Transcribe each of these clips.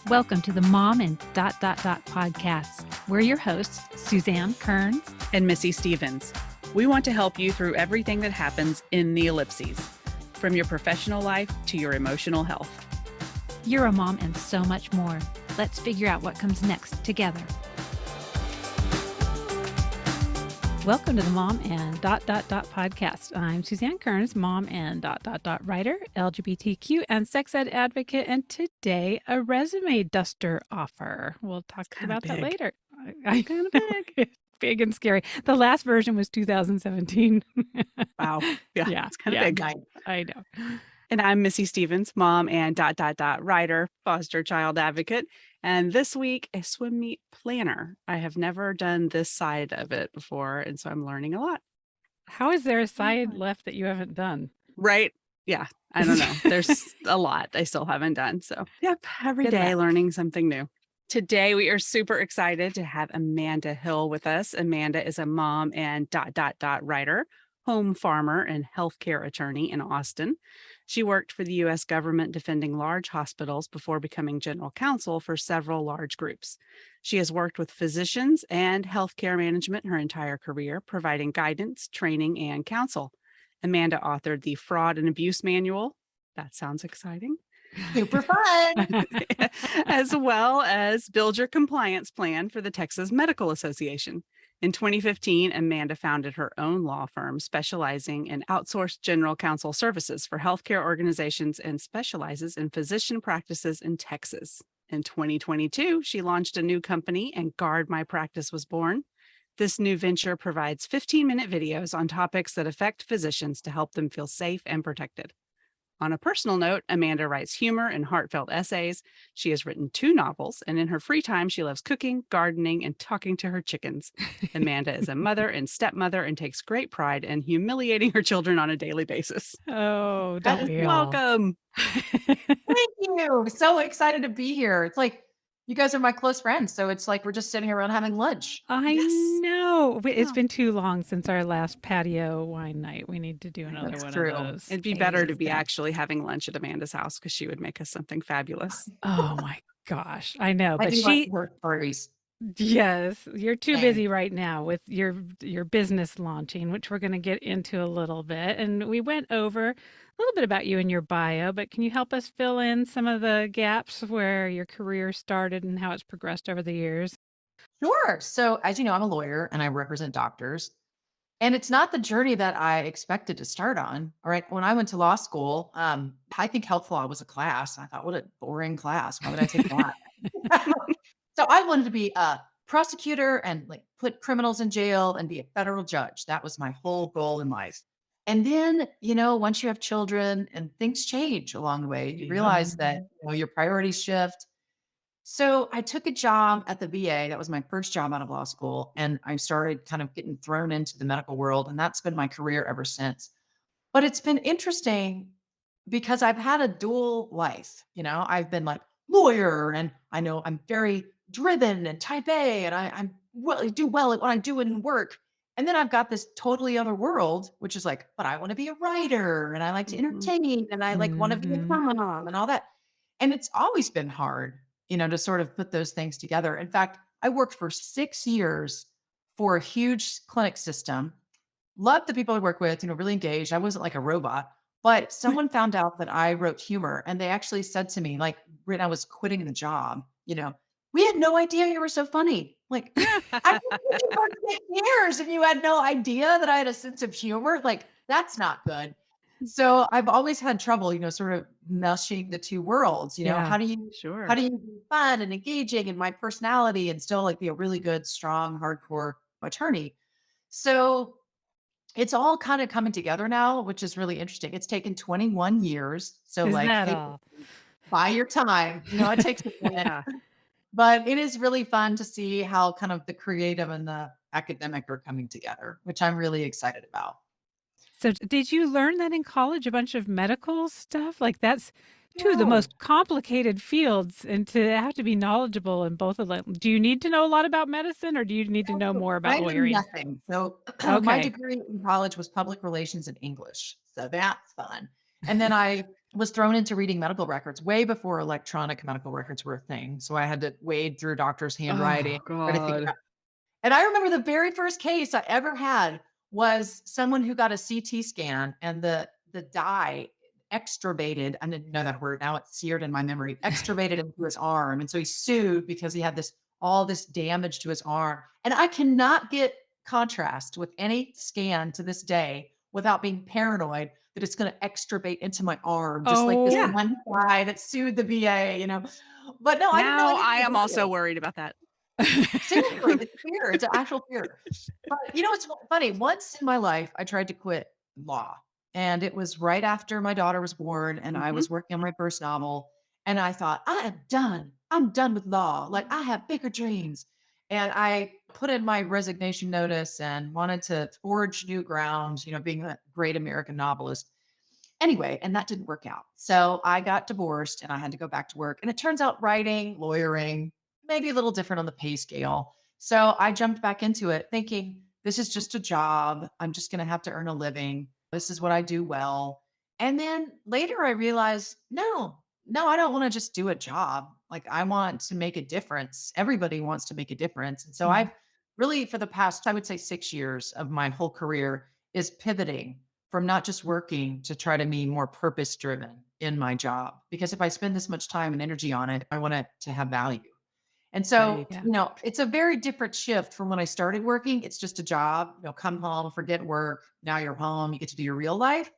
Welcome to the Mom and podcast. We're your hosts, Suzanne Kearns and Missy Stevens. We want to help you through everything that happens in the ellipses, from your professional life to your emotional health. You're a mom and so much more. Let's figure out what comes next together. Welcome to the Mom and podcast. I'm Suzanne Kearns, mom and writer, LGBTQ and sex ed advocate, and today a resume duster offer. We'll talk about that later. I kind of big. Big and scary. The last version was 2017. Wow. Yeah. It's kind of big. I know. And I'm Missy Stevens, mom and writer, foster child advocate. And this week, a swim meet planner. I have never done this side of it before, and so I'm learning a lot. How is there a side left that you haven't done? Right. Yeah. I don't know. There's a lot I still haven't done. So, yep, every day learning something new. Today, we are super excited to have Amanda Hill with us. Amanda is a mom and writer, home farmer, and healthcare attorney in Austin. She worked for the U.S. government defending large hospitals before becoming general counsel for several large groups. She has worked with physicians and healthcare management her entire career, providing guidance, training, and counsel. Amanda authored the Fraud and Abuse Manual. That sounds exciting. Super fun. As well as Build Your Compliance Plan for the Texas Medical Association. In 2015, Amanda founded her own law firm specializing in outsourced general counsel services for healthcare organizations and specializes in physician practices in Texas. In 2022, she launched a new company and Guard My Practice was born. This new venture provides 15-minute videos on topics that affect physicians to help them feel safe and protected. On a personal note, Amanda writes humor and heartfelt essays. She has written 2 novels, and in her free time, she loves cooking, gardening, and talking to her chickens. Amanda is a mother and stepmother and takes great pride in humiliating her children on a daily basis. Oh, don't we all? Welcome. Thank you. So excited to be here. It's like you guys are my close friends. So it's like we're just sitting around having lunch. I know. It's been too long since our last patio wine night. We need to do another That's one true. of those. It'd be better to be actually having lunch at Amanda's house because she would make us something fabulous. Oh my gosh. I know. But she work parties. Yes, you're too busy right now with your business launching, which we're going to get into a little bit. And we went over a little bit about you in your bio, but can you help us fill in some of the gaps where your career started and how it's progressed over the years? Sure. So as you know, I'm a lawyer and I represent doctors. And it's not the journey that I expected to start on. All right. When I went to law school, I think health law was a class. I thought, what a boring class. Why would I take that? So I wanted to be a prosecutor and like put criminals in jail and be a federal judge. That was my whole goal in life. And then, once you have children and things change along the way, you realize that your priorities shift. So I took a job at the VA. That was my first job out of law school. And I started kind of getting thrown into the medical world. And that's been my career ever since. But it's been interesting because I've had a dual life. I've been like lawyer and I know I'm very driven and type A and I do well at what I do in work. And then I've got this totally other world, which is like, but I want to be a writer and I like to entertain and I like want to be a mom and all that. And it's always been hard, to sort of put those things together. In fact, I worked for 6 years for a huge clinic system. Loved the people I work with, really engaged. I wasn't like a robot, but someone found out that I wrote humor and they actually said to me, like when I was quitting the job, we had no idea you were so funny. Like, I've been working for 6 years and you had no idea that I had a sense of humor. Like, that's not good. So I've always had trouble, sort of meshing the two worlds. How do you be fun and engaging and my personality and still like be a really good, strong, hardcore attorney? So it's all kind of coming together now, which is really interesting. It's taken 21 years. So buy your time. It takes a minute. But it is really fun to see how kind of the creative and the academic are coming together, which I'm really excited about. So did you learn that in college, a bunch of medical stuff? Like that's two of the most complicated fields and to have to be knowledgeable in both of them. Do you need to know a lot about medicine or do you need to know more about lawyering? Nothing. So my degree in college was public relations and English. So that's fun. And then I was thrown into reading medical records way before electronic medical records were a thing. So I had to wade through doctors' handwriting, Oh try to figure God. out. And I remember the very first case I ever had was someone who got a CT scan and the dye extubated. I didn't know that word. Now it's seared in my memory. Extubated into his arm. And so he sued because he had all this damage to his arm. And I cannot get contrast with any scan to this day without being paranoid that it's going to extubate into my arm, just like this Oh, Yeah. one guy that sued the VA. But no, I didn't know Now I anything am about also it. worried about that. Seriously, it's fear. It's an actual fear. But it's funny. Once in my life, I tried to quit law, and it was right after my daughter was born, and I Mhm. was working on my first novel, and I thought, I am done. I'm done with law. Like I have bigger dreams. And I put in my resignation notice and wanted to forge new ground, being a great American novelist. Anyway, and that didn't work out. So I got divorced and I had to go back to work. And it turns out writing, lawyering, maybe a little different on the pay scale. So I jumped back into it thinking, this is just a job. I'm just going to have to earn a living. This is what I do well. And then later I realized, no, I don't want to just do a job. Like I want to make a difference. Everybody wants to make a difference. And so Mhm. I've really, for the past, I would say 6 years of my whole career is pivoting from not just working to try to be more purpose driven in my job. Because if I spend this much time and energy on it, I want it to have value. And so, Right. Yeah. it's a very different shift from when I started working. It's just a job, come home, forget work. Now you're home, you get to do your real life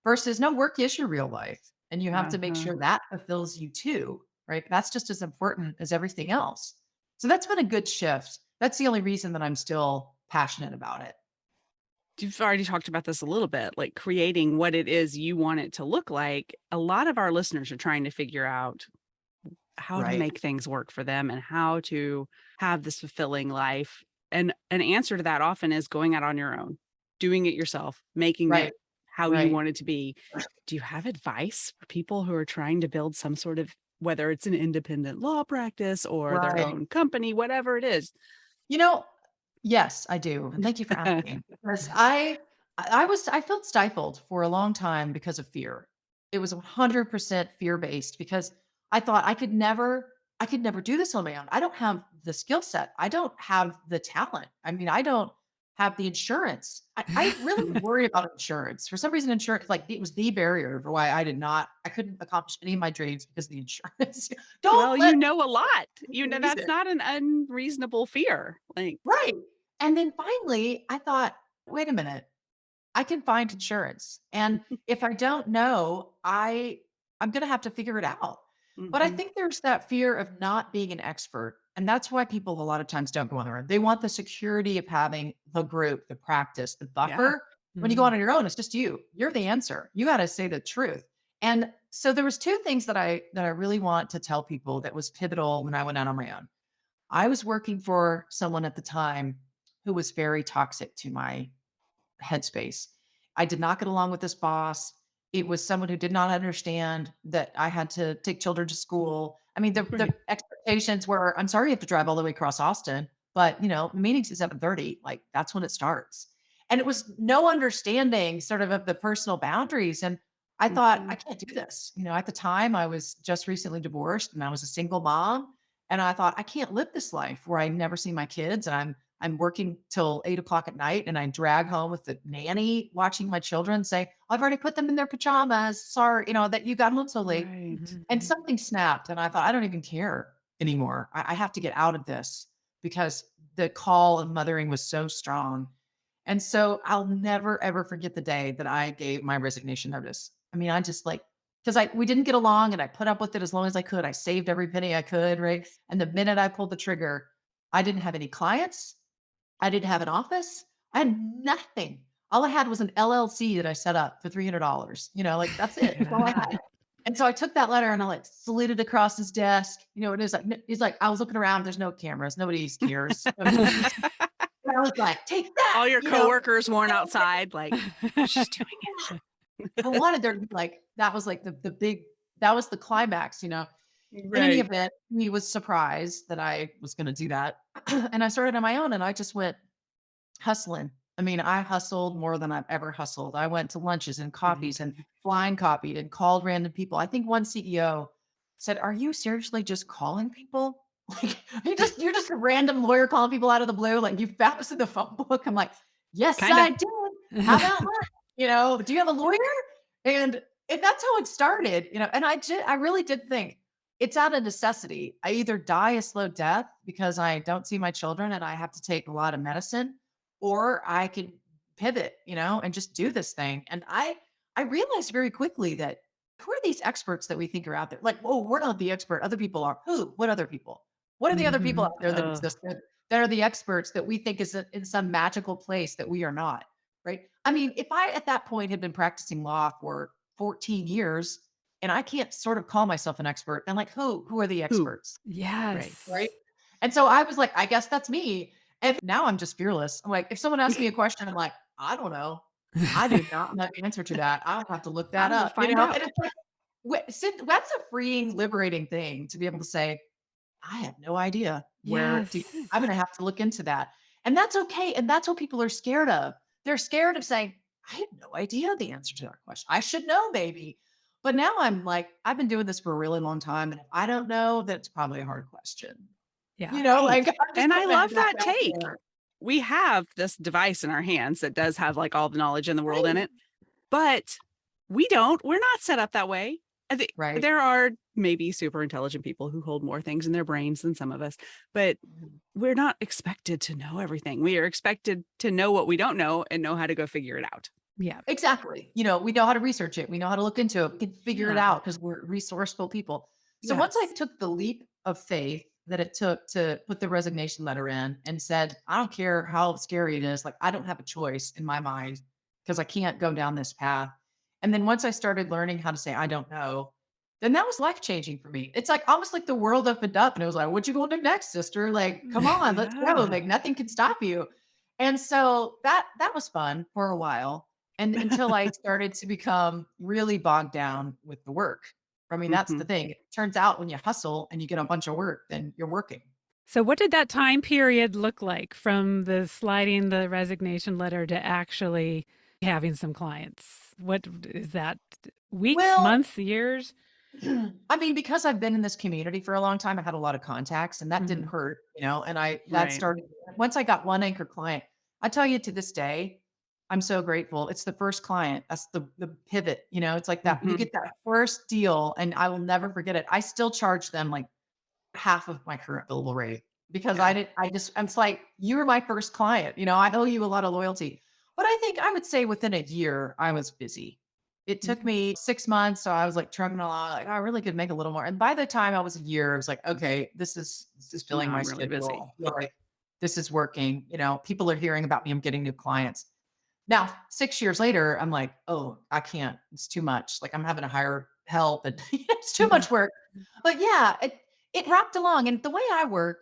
versus no, work is your real life. And you have to make Uh-huh. sure that fulfills you too, right? That's just as important as everything else. So that's been a good shift. That's the only reason that I'm still passionate about it. You've already talked about this a little bit, like creating what it is you want it to look like. A lot of our listeners are trying to figure out how to Right. make things work for them and how to have this fulfilling life. And an answer to that often is going out on your own, doing it yourself, making Right. it how you Right. want it to be. Do you have advice for people who are trying to build some sort of, whether it's an independent law practice or their Right. own company, whatever it is? You know, yes, I do, and thank you for asking because I felt stifled for a long time because of fear. It was 100% fear-based because I thought I could never do this on my own. I don't have the skill set. I don't have the talent. I mean, I don't have the insurance. I really worry about insurance. For some reason, insurance, like, it was the barrier for why I couldn't accomplish any of my dreams because of the insurance. Don't Well, let you know a lot. You know, use that's it. not an unreasonable fear. Like, Right. And then finally, I thought, wait a minute, I can find insurance. And if I don't know, I'm going to have to figure it out. But I mhm, think there's that fear of not being an expert. And that's why people a lot of times don't go on their own. They want the security of having the group, the practice, the yeah. buffer. When you go Mm. on your own, it's just you. You're the answer. You got to say the truth. And so there was two things that I really want to tell people that was pivotal when I went out on my own. I was working for someone at the time who was very toxic to my headspace. I did not get along with this boss. It was someone who did not understand that I had to take children to school. I mean, the Right. expectations were, I'm sorry you have to drive all the way across Austin, but the meeting's at 7:30. Like that's when it starts. And it was no understanding sort of the personal boundaries. And I thought, I Mhm. can't do this. At the time I was just recently divorced and I was a single mom. And I thought, I can't live this life where I never see my kids and I'm working till 8 o'clock at night and I drag home with the nanny watching my children say, I've already put them in their pajamas. Sorry, that you got home so late. Right. Mhm. And something snapped. And I thought, I don't even care anymore. I have to get out of this because the call of mothering was so strong. And so I'll never, ever forget the day that I gave my resignation notice. I mean, I just like, because we didn't get along and I put up with it as long as I could. I saved every penny I could, right? And the minute I pulled the trigger, I didn't have any clients. I didn't have an office. I had nothing. All I had was an LLC that I set up for $300. Like that's it. That's all I Yeah. had. And so I took that letter and I like slid it across his desk. It is like he's like, I was looking around. There's no cameras. Nobody cares. I was like, take that. All your coworkers weren't outside, like, she's doing I it. wanted there to be like that was like the big that was the climax. In any Right. event, he was surprised that I was going to do that, and I started on my own, and I just went hustling. I mean, I hustled more than I've ever hustled. I went to lunches and coffees and Amazing. flying copied and called random people. I think one CEO said, "Are you seriously just calling people? Like you're just a random lawyer calling people out of the blue? Like you found us in the phone book?" I'm like, "Yes, Kinda. I did. How about that? Do you have a lawyer?" And that's how it started, and I really did think it's out of necessity. I either die a slow death because I don't see my children and I have to take a lot of medicine, or I can pivot, and just do this thing. And I realized very quickly that who are these experts that we think are out there? Like, oh, we're not the expert. Other people are. Who? What other people? What are the other people Mhm. out there that Oh, exist that are the experts that we think is in some magical place that we are not? Right. I mean, if I at that point had been practicing law for 14 years and I can't sort of call myself an expert, then like who are the who? experts? Right. Right. Yes. And so I was like, I guess that's me. And now I'm just fearless. I'm like, if someone asks me a question, I'm like, I don't know. I do not know the answer to that. I'll have to look that I'm gonna up, find out. And it's like, that's a freeing, liberating thing to be able to say, I have no idea Yes. I'm going to have to look into that. And that's okay. And that's what people are scared of. They're scared of saying, I have no idea the answer to that question. I should know, maybe. But now I'm like, I've been doing this for a really long time. And if I don't know, that's probably a hard question. Yeah. Like Right. I'm just And I putting that love that out take. there. We have this device in our hands that does have like all the knowledge in the world in Right. it, but we don't. We're not set up that way. I think Right. there are maybe super intelligent people who hold more things in their brains than some of us, but Mhm. we're not expected to know everything. We are expected to know what we don't know and know how to go figure it out. Yeah. Exactly. We know how to research it. We know how to look into it. We can figure it Yeah. out because we're resourceful people. So once I Yes. took the leap of faith that it took to put the resignation letter in and said, I don't care how scary it is, like I don't have a choice in my mind because I can't go down this path. And then once I started learning how to say, I don't know, then that was life changing for me. It's like almost like the world opened up and it was like, what you going to do next, sister? Like, come on, let's go. Yeah. Like nothing can stop you. And so that was fun for a while. And until I started to become really bogged down with the work. I mean, that's the Mhm. thing. It turns out when you hustle and you get a bunch of work, then you're working. So what did that time period look like from the sliding the resignation letter to actually having some clients? What is that? Weeks, Well, months, years? I mean, because I've been in this community for a long time, I had a lot of contacts and that didn't Mhm. hurt, and that Right. started once I got one anchor client. I tell you to this day, I'm so grateful. It's the first client. That's the pivot, it's like that. You Mhm. get that first deal and I will never forget it. I still charge them like half of my current billable rate because Yeah. it's like, you were my first client, I owe you a lot of loyalty. But I think I would say within a year, I was busy. It took Okay. me 6 months. So I was like trucking along, like, I really could make a little more. And by the time I was a year, I was like, okay, this is filling Now my I'm really busy. schedule. Like, this is working. People are hearing about me. I'm getting new clients. Now, 6 years later, I'm like, oh, I can't. It's too much. Like I'm having to hire help and it's too Mhm. much work. But yeah, it rocked along. And the way I work,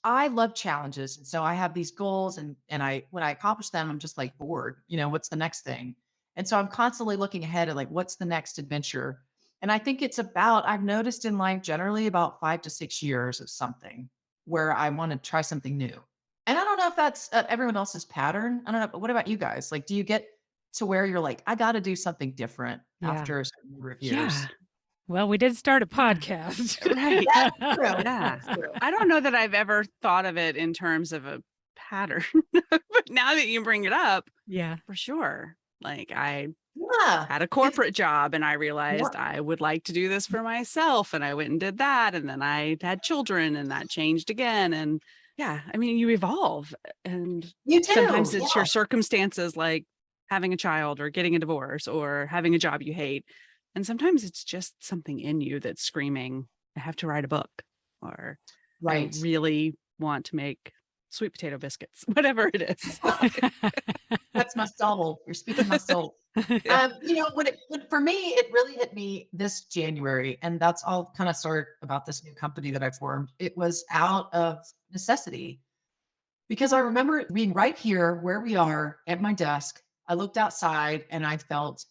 I love challenges. And so I have these goals and when I accomplish them, I'm just like bored. What's the next thing? And so I'm constantly looking ahead at like what's the next adventure. And I think I've noticed in life generally about 5 to 6 years of something where I want to try something new. And I don't know if that's everyone else's pattern. I don't know. But what about you guys? Like, do you get to where you're like, I got to do something different Yeah. after a certain number of Yeah. years? Well, we did start a Yeah. podcast. Right. That's true. Yeah. That's true. I don't know that I've ever thought of it in terms of a pattern, but now that you bring it up, Yeah. for sure. Like I Yeah. had a It's corporate job and I yeah. realized I would like to do this for myself. And I went and did that. And then I had children and that changed again. And yeah, I mean, you evolve. And You do. sometimes it's Yeah. your circumstances like having a child or getting a divorce or having a job you hate. And sometimes it's just something in you that's screaming, I have to write a book or I Right. really want to make sweet potato biscuits, whatever it is. That's my soul. You're speaking my soul. Yeah. For me, it really hit me this January, and that's all kind of sort about this new company that I formed. It was out of necessity because I remember being right here where we are at my desk. I looked outside and I felt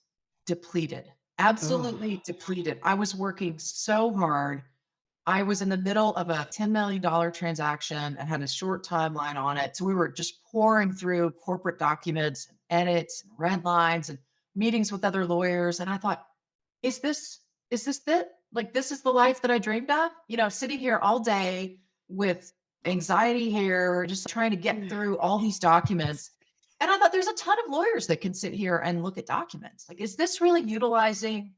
depleted, Oh, absolutely depleted. I was working so hard. I was in the middle of a $10 million transaction and had a short timeline on it. So we were just pouring through corporate documents, and edits, and red lines, and meetings with other lawyers. And I thought, is this, is this it? Like, this is the life that I dreamed of? Sitting here all day with anxiety here, just trying to get through all these documents. And I thought, there's a ton of lawyers that can sit here and look at documents. Like, is this really utilizing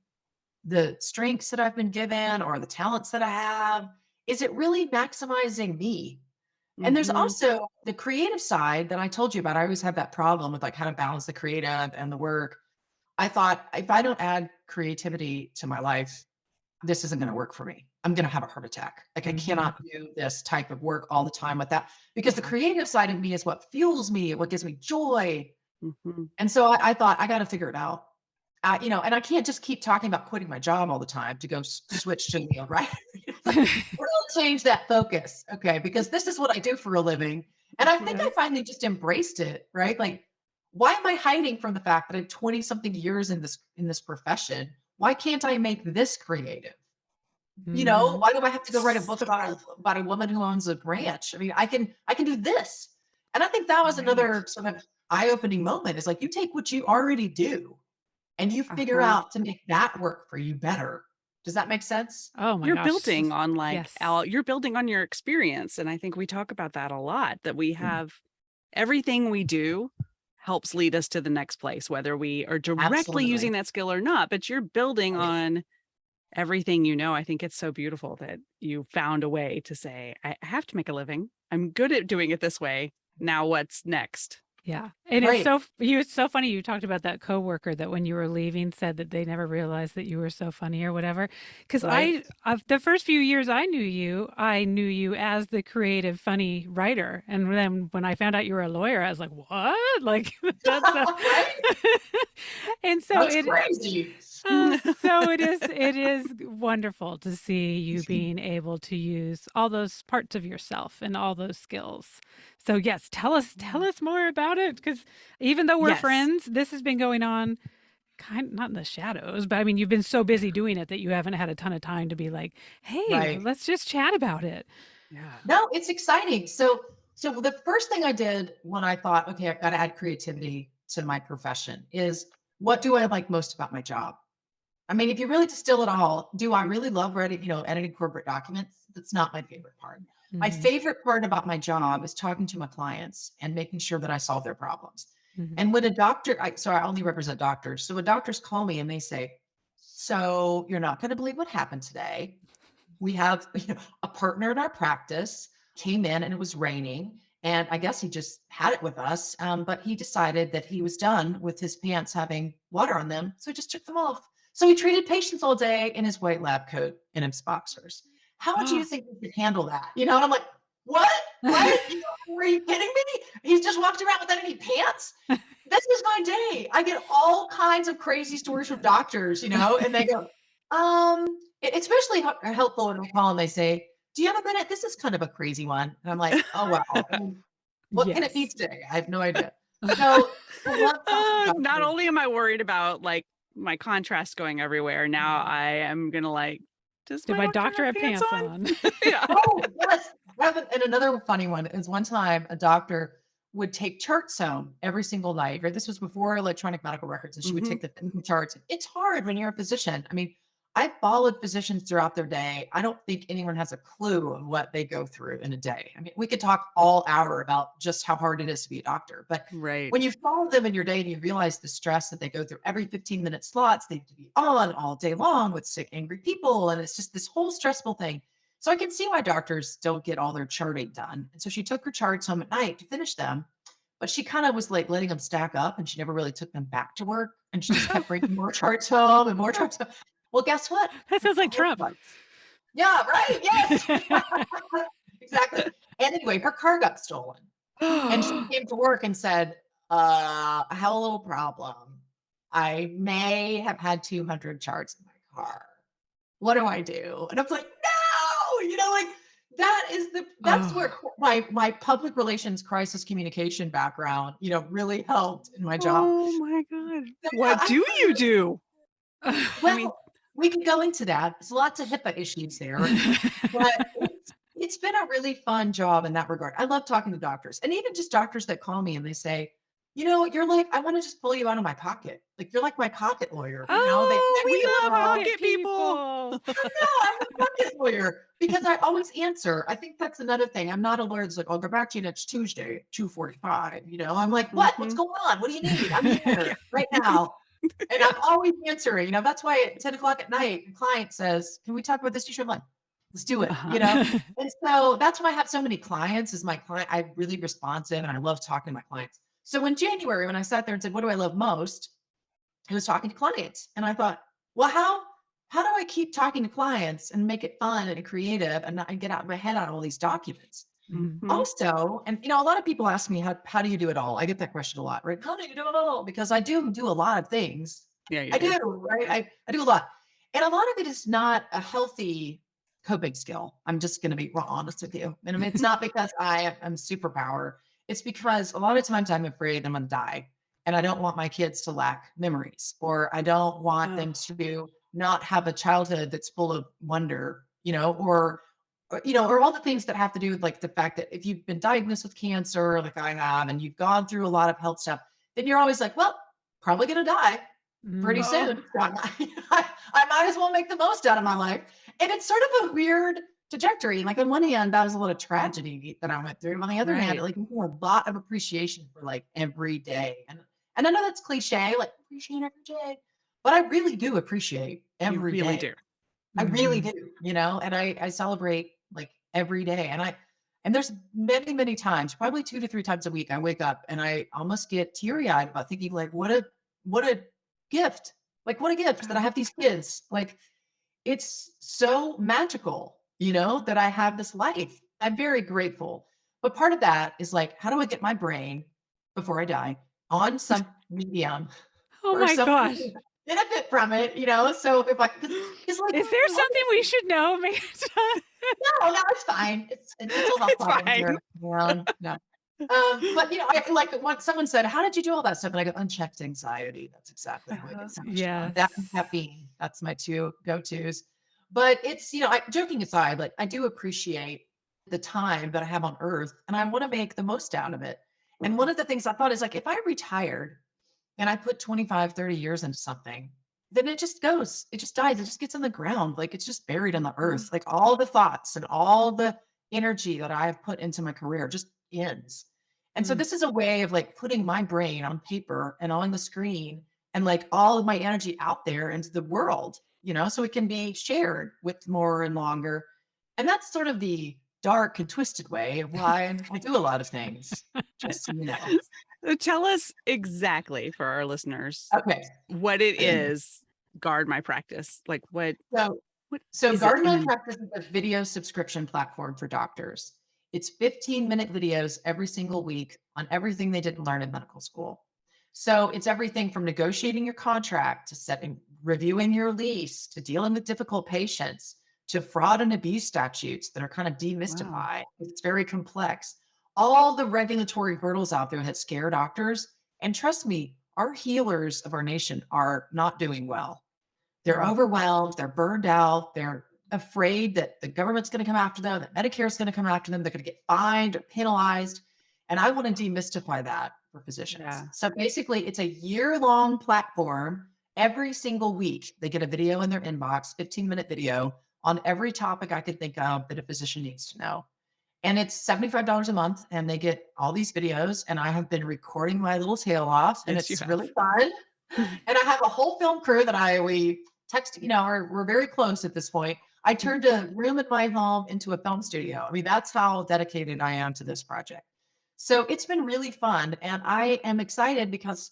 the strengths that I've been given or the talents that I have? Is it really maximizing me? And there's Mhm. also the creative side that I told you about. I always have that problem with like how to balance the creative and the work. I thought, if I don't add creativity to my life, this isn't going to work for me. I'm going to have a heart attack. Like, I Mhm. cannot do this type of work all the time with that, because the Yeah. creative side of me is what fuels me, what gives me joy. Mhm. And so I thought, I got to figure it out. And I can't just keep talking about quitting my job all the time to go switch to, right? We're going to change that focus. Okay. Because this is what I do for a living. And I think I Yes. finally just embraced it, right? Like, why am I hiding from the fact that I have 20 something years in this profession? Why can't I make this creative? Mhm. Why do I have to go write a book about a woman who owns a ranch? I mean, I can do this. And I think that was Right. another sort of eye-opening moment. Is like, you take what you already do and you figure Uh-huh. out to make that work for you better. Does that make sense? Oh my You're gosh. building on Yes. you're building on your experience. And I think we talk about that a lot, that we have everything we do helps lead us to the next place, whether we are directly using Absolutely. that skill or not, but you're building Right. on everything you know. I think it's so beautiful that you found a way to say, I have to make a living. I'm good at doing it this way. Now what's next? Yeah. And Right. it's so funny you talked about that coworker that when you were leaving said that they never realized that you were so funny or whatever. Cuz Right. the first few years I knew you as the creative funny writer. And then when I found out you were a lawyer, I was like, "What?" Like that's Right. and so That's it crazy. so it is wonderful to see you being able to use all those parts of yourself and all those skills. So yes, tell us more about it, because even though we're Yes. friends, this has been going on kind not in the shadows, but I mean you've been so busy doing it that you haven't had a ton of time to be like, "Hey, Right. let's just chat about it." Yeah. No, it's exciting. So the first thing I did when I thought, okay, I've got to add creativity to my profession is, what do I like most about my job? I mean, if you really distill it all, do I really love writing, editing corporate documents? That's not my favorite part. My Mhm. favorite part about my job is talking to my clients and making sure that I solve their problems. Mhm. And when a doctor, I only represent doctors. So when doctors call me and they say, so you're not going to believe what happened today. We have a partner in our practice came in and it was raining. And I guess he just had it with us. But he decided that he was done with his pants having water on them. So he just took them off. So he treated patients all day in his white lab coat and his boxers. How do you think we could handle that? And I'm like, what? What? Were you kidding me? He's just walked around without any pants. This is my day. I get all kinds of crazy stories from doctors, and they go, especially helpful when I call and they say, do you have a minute? This is kind of a crazy one. And I'm like, oh, wow. What can it be Yes. today? I have no idea. So I love talking to Not doctors. only am I worried about like my contrast going everywhere, now I am gonna like, does Did my my doctor doctor have have pants pants on? on? Yeah. Oh, yes. And another funny one is, one time a doctor would take charts home every single night, right? This was before electronic medical records, and she would Mhm. take the charts. It's hard when you're a physician. I mean, I followed physicians throughout their day. I don't think anyone has a clue of what they go through in a day. I mean, we could talk all hour about just how hard it is to be a doctor, but Right. when you follow them in your day and you realize the stress that they go through, every 15-minute slots, they have to be on all day long with sick, angry people. And it's just this whole stressful thing. So I can see why doctors don't get all their charting done. And so she took her charts home at night to finish them, but she kind of was like letting them stack up and she never really took them back to work. And she just kept bringing more charts home and more charts home. Well, guess what? That Her sounds like car Trump. got- Yeah, right. Yes. Exactly. And anyway, her car got stolen. And she came to work and said, I have a little problem. I may have had 200 charts in my car. What do I do? And I'm like, no, like, that's Oh, where my public relations crisis communication background, really helped in my job. Oh my god. So, yeah, What do you do? I mean, well, we can go into that. There's lots of HIPAA issues there, but it's been a really fun job in that regard. I love talking to doctors, and even just doctors that call me and they say, you're like, I want to just pull you out of my pocket. Like, you're like my pocket lawyer. Oh, We love call. pocket people. I'm a pocket lawyer because I always answer. I think that's another thing. I'm not a lawyer that's like, I'll get back to you next Tuesday, 2:45. I'm like, what? What's going on? What do you need? I'm here right now. And I'm always answering. That's why at 10 o'clock at night, the client says, can we talk about this issue? I'm like, let's do it. And so that's why I have so many clients is my client. I really responsive and I love talking to my clients. So in January, when I sat there and said, what do I love most? I was talking to clients. And I thought, well, how do I keep talking to clients and make it fun and creative and not get out my head out of all these documents? Also, and a lot of people ask me, how do you do it all? I get that question a lot, right? How do you do it all? Because I do a lot of things. Yeah, you I do. right? I do a lot. And a lot of it is not a healthy coping skill. I'm just going to be honest with you. And I mean, it's not because I'm superpower. It's because a lot of times I'm afraid I'm going to die and I don't want my kids to lack memories, or I don't want them to not have a childhood that's full of wonder, or all the things that have to do with like the fact that if you've been diagnosed with cancer, like I have, and you've gone through a lot of health stuff, then you're always like, well, probably going to die pretty soon. So I might as well make the most out of my life. And it's sort of a weird trajectory. Like on one hand, that was a little tragedy that I went through. On the other hand, like a lot of appreciation for like every day. And I know that's cliche, like appreciate every day, but I really do appreciate every day. You really do. I really do, and I celebrate like every day. And there's many, many times, probably 2 to 3 times a week, I wake up and I almost get teary-eyed about thinking like, what a gift. Like, what a gift that I have these kids. Like, it's so magical, that I have this life. I'm very grateful. But part of that is like, how do I get my brain before I die on some medium? Oh my gosh. Benefit from it, so if I, it's like, is there something we should know? no, it's fine. It's fine. No. But I feel like when someone said, how did you do all that stuff? And I go, unchecked anxiety. That's exactly what it sounds. Yeah. That and caffeine. That's my 2 go-tos. But it's, joking aside, like I do appreciate the time that I have on earth and I want to make the most out of it. And one of the things I thought is like, if I retired and I put 25, 30 years into something, then it just goes, it just dies. It just gets in the ground. Like it's just buried in the earth. Like all the thoughts and all the energy that I have put into my career just ends. And so this is a way of like putting my brain on paper and on the screen and like all of my energy out there into the world, so it can be shared with more and longer. And that's sort of the dark and twisted way of why I do a lot of things. Just so you know. So tell us exactly for our listeners Okay. what it is, Guard My Practice. Like what So is Guard it? My Practice is a video subscription platform for doctors. It's 15-minute videos every single week on everything they didn't learn in medical school. So it's everything from negotiating your contract to reviewing your lease, to dealing with difficult patients, to fraud and abuse statutes that are kind of demystified. Wow. It's very complex. All the regulatory hurdles out there that scare doctors. And trust me, our healers of our nation are not doing well. They're overwhelmed. They're burned out. They're afraid that the government's going to come after them, that Medicare is going to come after them. They're going to get fined or penalized. And I want to demystify that for physicians. Yeah. So basically, it's a year-long platform. Every single week, they get a video in their inbox, 15-minute video on every topic I could think of that a physician needs to know. And it's $75 a month, and they get all these videos. And I have been recording my little tail off, and it's really fun. And I have a whole film crew that we text, we're very close at this point. I turned a room in my home into a film studio. I mean, that's how dedicated I am to this project. So it's been really fun. And I am excited because,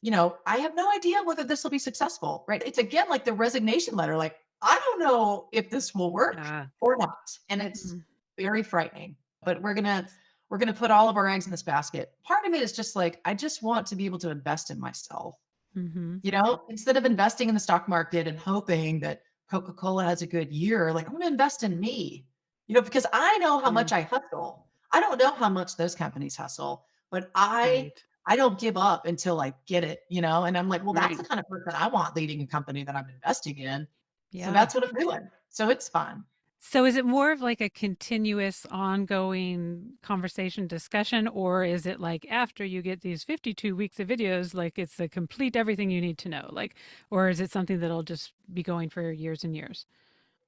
I have no idea whether this will be successful, right? It's again, like the resignation letter. Like, I don't know if this will work or not. And it's very frightening, but we're going to put all of our eggs in this basket. Part of it is just like, I just want to be able to invest in myself. Instead of investing in the stock market and hoping that Coca-Cola has a good year, like I'm going to invest in me, because I know how much I hustle. I don't know how much those companies hustle, but I don't give up until I get it, and I'm like, well, that's the kind of person I want leading a company that I'm investing in. So Yeah. that's what I'm doing. So it's fun. So is it more of like a continuous ongoing conversation discussion, or is it like after you get these 52 weeks of videos, like it's the complete everything you need to know? Like, or is it something that'll just be going for years and years?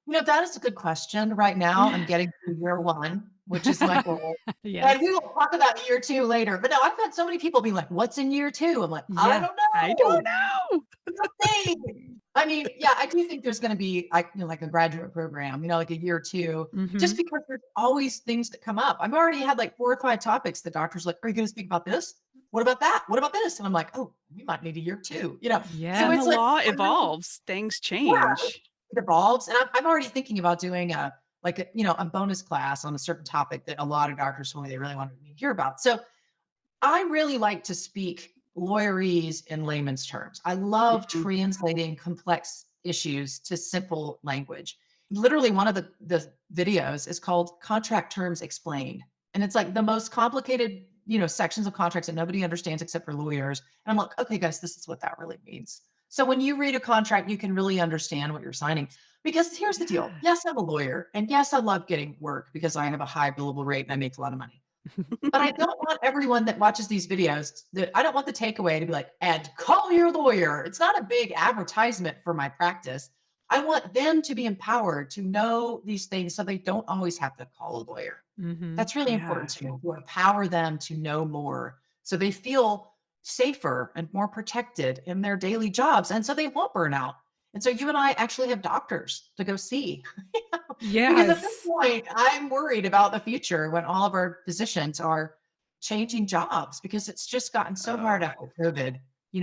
That is a good question. Right now, I'm getting through year 1, which is my goal. And Yes. we will talk about year 2 later. But no, I've had so many people be like, "What's in year 2?" I'm like, "I Yeah. don't I don't know. know. Nothing." I mean, yeah, I do think there's gonna be like a graduate program, like a year 2, just Mm-hmm. because there's always things that come up. I've already had like 4 or 5 topics. The doctor's like, "Are you gonna speak about this? What about that? What about this?" And I'm like, "Oh, we might need a year 2." So And the Yes. it's like, law I really, evolves, things yeah, change. it evolves. And I'm already thinking about doing a bonus class on a certain topic that a lot of doctors told me they really wanted me to hear about. So I really like to speak lawyerese in layman's terms. I love Mhm. translating complex issues to simple language. Literally, one of the videos is called Contract Terms Explained. And it's like the most complicated, sections of contracts that nobody understands except for lawyers. And I'm like, okay, guys, this is what that really means. So when you read a contract, you can really understand what you're signing. Because here's the deal. Yeah. Yes, I'm a lawyer. And yes, I love getting work because I have a high billable rate and I make a lot of money. But I don't want everyone that watches these videos I don't want the takeaway to be like, and call your lawyer. It's not a big advertisement for my practice. I want them to be empowered to know these things so they don't always have to call a lawyer. Mm-hmm. That's really important Yeah. to me, to empower them to know more so they feel safer and more protected in their daily jobs. And so they won't burn out. And so you and I actually have doctors to go see. Because at this Yes. point, I'm worried about the future when all of our physicians are changing jobs because it's just gotten so hard Oh, after COVID,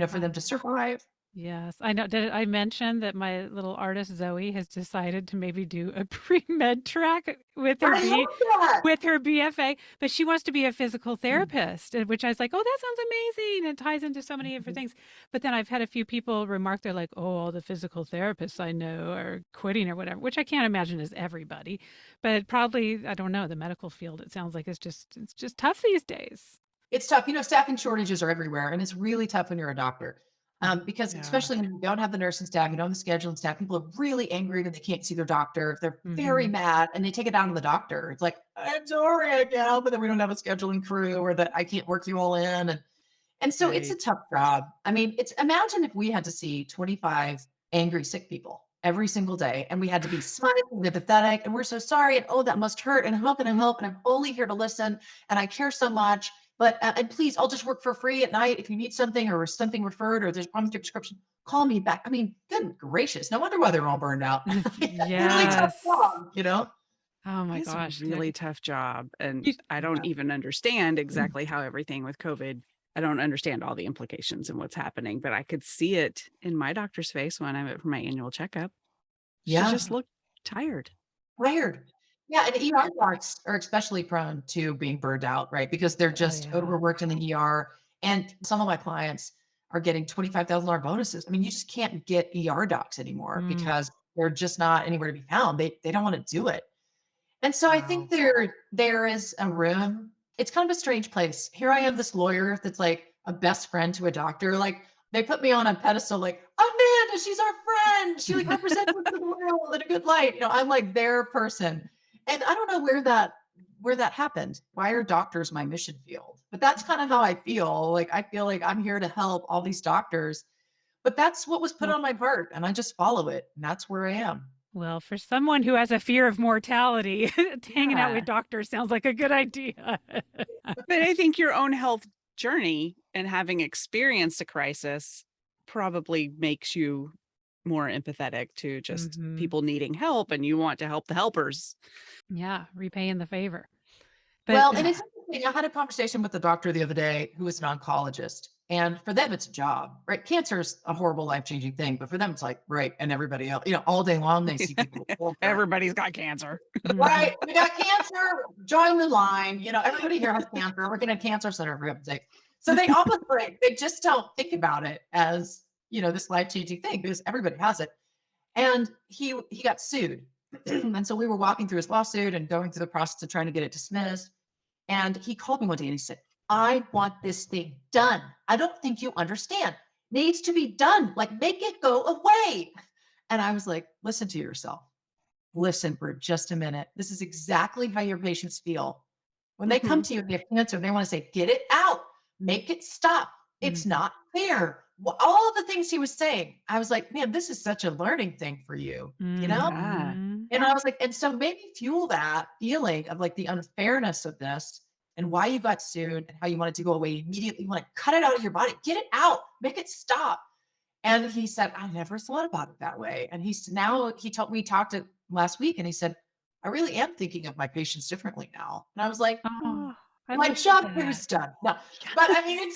for them to survive. Yes, I know. Did I mention that my little artist Zoe has decided to maybe do a pre-med track with her I love that. with her BFA, but she wants to be a physical Mm. therapist, which I was like, "Oh, that sounds amazing." It ties into so many different Mhm. things. But then I've had a few people remark they're like, "Oh, all the physical therapists I know are quitting or whatever," which I can't imagine is everybody, but probably I don't know, the medical field it sounds like it's just tough these days. It's tough. Staffing shortages are everywhere, and it's really tough when you're a doctor. Because yeah. especially when you don't have the nursing staff, you don't have the scheduling staff, people are really angry when they can't see their doctor. They're very Mhm. mad and they take it down to the doctor. It's like, I'm sorry, I can't help it that we don't have a scheduling crew or that I can't work you all in. And so it's a Right. tough job. I mean, it's imagine if we had to see 25 angry sick people every single day and we had to be smiling and empathetic and we're so sorry and oh that must hurt and how can I help and I'm only here to listen and I care so much. But and please, I'll just work for free at night if you need something or something referred or there's a problem with your prescription. Call me back. I mean, good gracious, no wonder why they're all burned out. Really tough Yes. job. Oh my It's a gosh. really tough job. And You I don't Yeah. even understand exactly how everything with COVID, I don't understand all the implications and what's happening, but I could see it in my doctor's face when I went for my annual checkup. She Yeah. just looked tired. Tired. Yeah, and ER docs are especially prone to being burned out, right? Because they're Oh just yeah. overworked in the ER. And some of my clients are getting $25,000 bonuses. I mean, you just can't get ER docs anymore Mm. because they're just not anywhere to be found. They don't want to do it. And so I think Wow. there is a room. It's kind of a strange place. Here I am, this lawyer that's like a best friend to a doctor. Like they put me on a pedestal, like Amanda, she's our friend. She like represents us to the world in a good light. I'm like their person. And I don't know where that happened. Why are doctors my mission field? But that's kind of how I feel. Like I feel like I'm here to help all these doctors. But that's what was put Well, on my heart, and I just follow it. And that's where I am. well, for someone who has a fear of mortality, hanging out with Yeah. doctors sounds like a good idea. But I think your own health journey and having experienced a crisis probably makes you more empathetic to just Hmm. people needing help and you want to help the helpers. Yeah, repaying the favor. But Well, and it's interesting. I had a conversation with the doctor the other day who is an oncologist. And for them, it's a job, right? Cancer is a horrible, life changing thing. But for them, it's like, right. And everybody else, all day long, they see people with cancer. Everybody's got cancer. mhm. Right. We got cancer. Join the line. Everybody here has cancer. Working at a cancer center, for heaven's sake. So they almost like, they just don't think about it as, this life changing thing because everybody has it. And he got sued. And so we were walking through his lawsuit and going through the process of trying to get it dismissed. And he called me one day and he said, I want this thing done. I don't think you understand. Needs to be done. Like, make it go away. And I was like, listen to yourself. Listen for just a minute. This is exactly how your patients feel. When they come Mhm. to you and they have cancer, they want to say, get it out, make it stop. It's Mm. not fair. All the things he was saying, I was like, man, this is such a learning thing for you, you know? Yeah. Mhm. And I was like, and so maybe fuel that feeling of like the unfairness of this and why you got sued and how you want it to go away immediately. You want to cut it out of your body, get it out, make it stop. And he said, I never thought about it that way. And he's now, he told me, talked to last week and he said, I really am thinking of my patients differently now. And I was like, Oh, Oh, I my love job here that. is done. No, but I mean,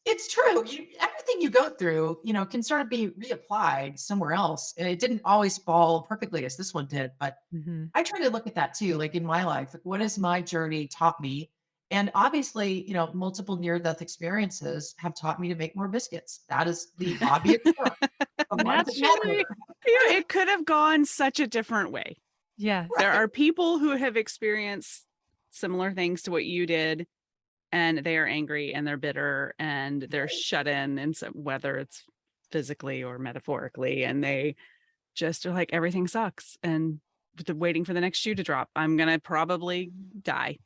it's true. Everything you go through, can sort of be reapplied somewhere else. And it didn't always fall perfectly as this one did, but Mhm. I try to look at that too, like in my life, like what has my journey taught me? And obviously, multiple near-death experiences have taught me to make more biscuits. That is the obvious truth of life that Naturally. matters. it could have gone such a different way. Yes. There Right. are people who have experienced similar things to what you did, and they are angry and they're bitter and they're shut in, and so whether it's physically or metaphorically, and they just are like, everything sucks, and waiting for the next shoe to drop. I'm gonna probably die.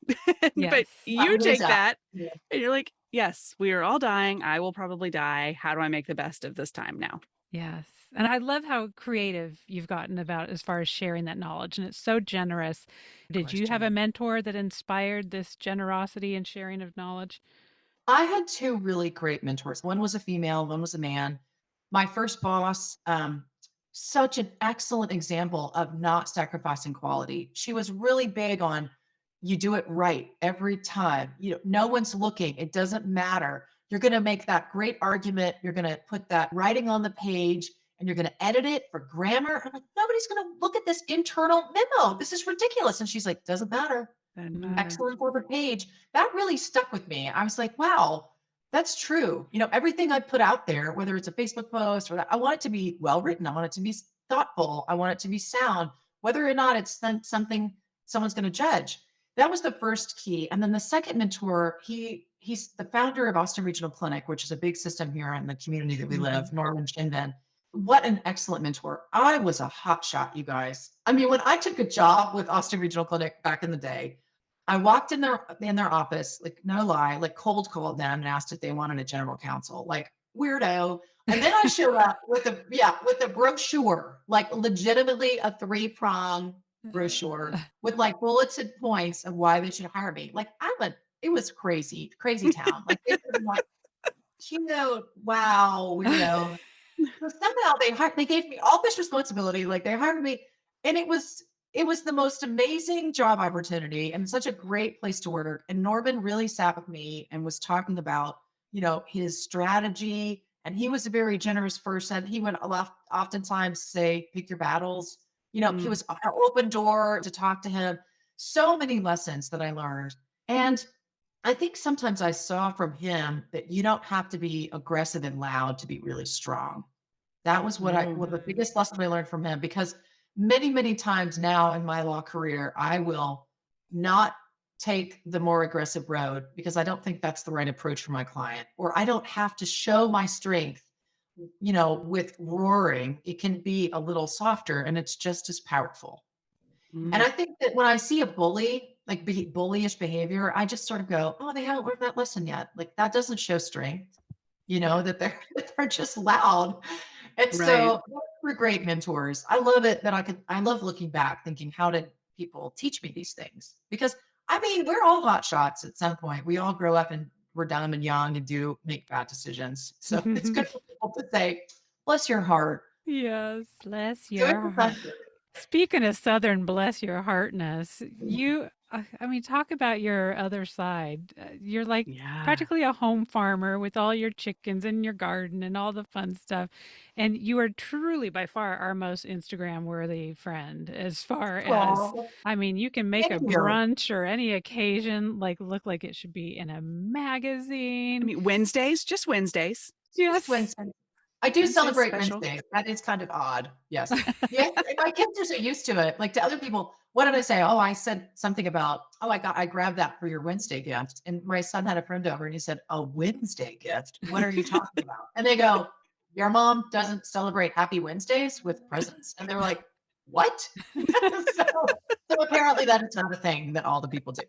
But Yes. you Lives take out. that Yeah. and you're like, yes, we are all dying. I will probably die. How do I make the best of this time now? Yes. And I love how creative you've gotten about as far as sharing that knowledge. And it's so generous. Did you have a Question. mentor that inspired this generosity and sharing of knowledge? I had two really great mentors. One was a female, one was a man. My first boss, such an excellent example of not sacrificing quality. She was really big on you do it right every time. No one's looking. It doesn't matter. You're going to make that great argument. You're going to put that writing on the page and you're going to edit it for grammar. I'm like, nobody's going to look at this internal memo. This is ridiculous. And she's like, doesn't matter. Doesn't Mm. matter. Excellent corporate page. That really stuck with me. I was like, wow, that's true. Everything I put out there, whether it's a Facebook post or that, I want it to be well written. I want it to be thoughtful. I want it to be sound, whether or not it's something someone's going to judge. That was the first key. And then the second mentor, he's the founder of Austin Regional Clinic, which is a big system here in the community that we Mhm. live, Norman Shinben. What an excellent mentor. I was a hot shot, you guys. I mean, when I took a job with Austin Regional Clinic back in the day, I walked in their office, like no lie, like cold called them and asked if they wanted a general counsel, like weirdo. And then I show up with a brochure, like legitimately a 3-prong brochure with like bullets and points of why they should hire me. Like it was crazy, crazy town. Like they were like, wow, weirdo. So somehow they gave me all this responsibility, like they hired me, and it was the most amazing job opportunity and such a great place to work. And Norman really sat with me and was talking about, his strategy. And he was a very generous person. He would oftentimes say, pick your battles. He Mm, was an open door to talk to him. So many lessons that I learned. And I think sometimes I saw from him that you don't have to be aggressive and loud to be really strong. That was mm, the biggest lesson I learned from him, because many, many times now in my law career, I will not take the more aggressive road because I don't think that's the right approach for my client, or I don't have to show my strength, with roaring. It can be a little softer and it's just as powerful. And mm. I think that when I see a bully, like bullyish behavior, I just sort of go, oh, they haven't learned that lesson yet. Like that doesn't show strength, that they're that they're just loud. And Right. so those were great mentors. I love it that I love looking back thinking, how did people teach me these things? Because I mean, we're all hot shots at some point. We all grow up and we're dumb and young and do make bad decisions. So it's good for people to say, bless your heart. Yes. Bless Do it your for heart. fun. Speaking of Southern bless your heartness, I mean, talk about your other side. You're like Yeah. practically a home farmer with all your chickens and your garden and all the fun stuff. And you are truly by far our most Instagram worthy friend as far as, Aw, I mean, you can make thank a you. brunch or any occasion like look like it should be in a I magazine. mean, Wednesdays, just Wednesdays. Just Yes. Wednesday. I do Wednesday's celebrate special. Wednesdays. That is kind of odd. Yes. Yeah, and my kids are so used to it. Like to other people, what did I say? Oh, I said something about, oh, I grabbed that for your Wednesday gift. And my son had a friend over and he said, a Wednesday gift? What are you talking about? And they go, your mom doesn't celebrate Happy Wednesdays with presents. And they're like, what? So apparently that is not a thing that all the people do.